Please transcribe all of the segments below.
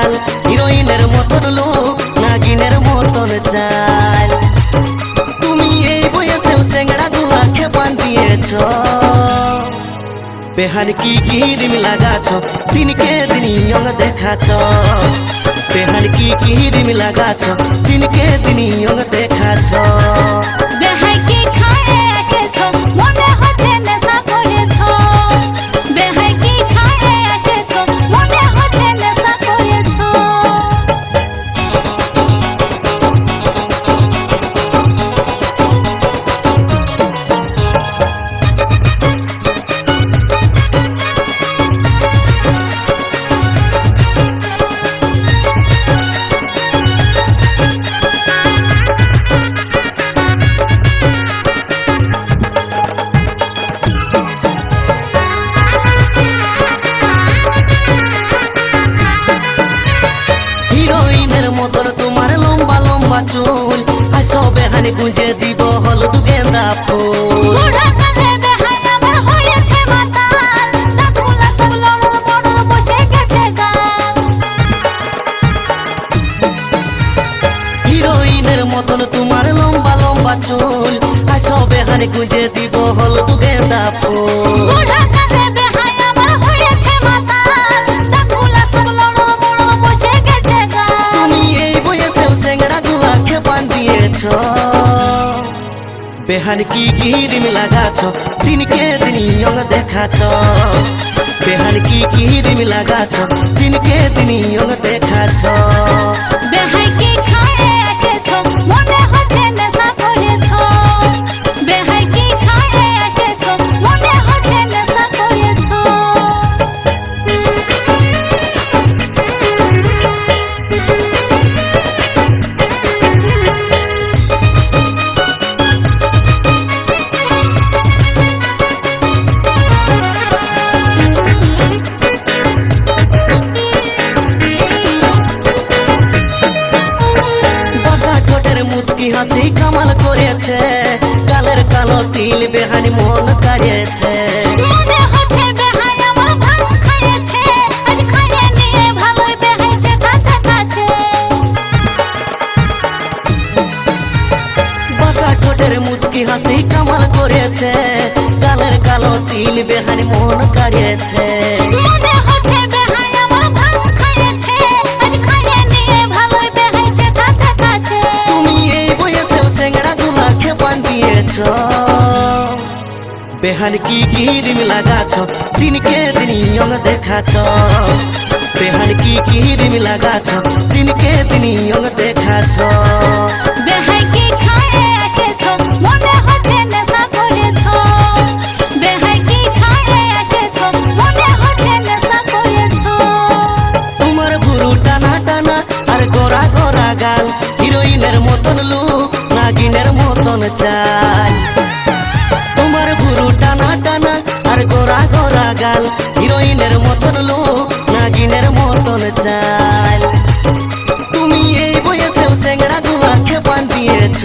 গাল, হিরোইনের মতন লুক, নাগিনের মতন চাল। তুমি এই বয়সেও চেংড়া গুলাকে পান দিয়েছ, বেহান কি ক্রিম লাগাছ, দিনকে দিন ইয়ং দেখাছ। বেহান কি ক্রিম লাগাছ, দিনকে দিন ইয়ং দেখাছ। বেহাই কি খায়ে এসেছ, মনে হচ্ছে নেশা করেছ। বেহাই কি খায়ে এসেছ, মনে হচ্ছে নেশা করেছ। হিরোইনের মতন তোমার লম্বা লম্বা চুল, আসো বেহানি গুঁজে দিব হলুদ গেন্দা ফুল। বুড়া কালে বেহাই আমার হয়েছে মাতাল, দাঁতগুলা সব লড়র বড়র বসে গেছে গাল। হিরোইনের মতন তোমার লম্বা লম্বা চুল, আসো বেহানি গুঁজে দিব হলুদ গেন্দা ফুল। বুড়া কালে বেহাই আমার হয়েছে মাতাল, দাঁতগুলা সব লড়র বড়র বসে গেছে গাল। তুমি এই বয়সেও চেংড়া গুলাকে পান দিয়েছ, বেহান কি ক্রিম লাগাছ, দিনকে দিন ইয়ং দেখাছ। বেহান কি ক্রিম লাগাছ, দিনকে দিন ইয়ং দেখাছ। বেহাই কি খায়ে এসেছ, মনে হচ্ছে নেশা করেছ। বেহাই কি খায়ে এসেছ, মনে হচ্ছে নেশা করেছ। বাঁকা ঠোঁটের মুচকি হাসি কামাল করেছে, গালের কালো তিল বেহানি মন কাড়িয়েছে। মনে হচ্ছে বেহাই আমার ভাং খাইয়েছে, আজ খাইয়ে নিয়ে ভালোই বেহাইছে তাতে কাছে। বাঁকা ঠোঁটের মুচকি হাসি কামাল করেছে, গালের কালো তিল বেহানি মন কাড়িয়েছে। মনে হচ্ছে বেহাই আমার ভাং খাইয়েছে, আজ খাইয়ে নিয়ে ভালোই বেহাইছে তাতে কাছে। তুমি এই বয়সেও চেংড়া গুলাকে পান দিয়েছ, বেহান কি ক্রিম লাগাছ, দিনকে দিন ইয়ং দেখাছ। বেহান কি ক্রিম লাগাছ, দিনকে দিন ইয়ং দেখাছ। বেহাই কি খায়ে এসেছ, মনে হচ্ছে নেশা করেছ। বেহাই কি খায়ে এসেছ, মনে হচ্ছে নেশা করেছ। তোমার ভুরু টানা টানা আর গোরা গোরা গাল, হিরোইনের মতন লুক, নাগিনের মতন চাল। তোমার ভুরু টানা টানা আর গোরা গোরা গাল, হিরোইনের মতন লুক, নাগিনের মতন চাল। তুমি এই বয়সেও চেংড়া গুলাকে পান দিয়েছ,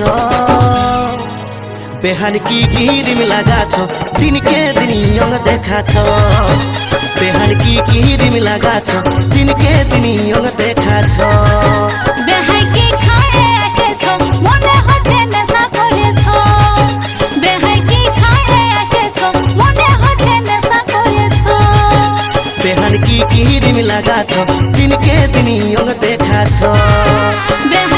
বেহান কি ক্রিম লাগাছ, দিনকে দিন ইয়ং দেখাছ। বেহান কি ক্রিম লাগাছ, দিনকে দিন ইয়ং দেখাছ। বেহাই কি খায়ে এসেছ, মনে হচ্ছে নেশা করেছ। বেহাই কি খায়ে এসেছ, মনে হচ্ছে নেশা করেছ। বেহান কি ক্রিম লাগাছ, দিনকে দিন ইয়ং দেখাছ। বেহাই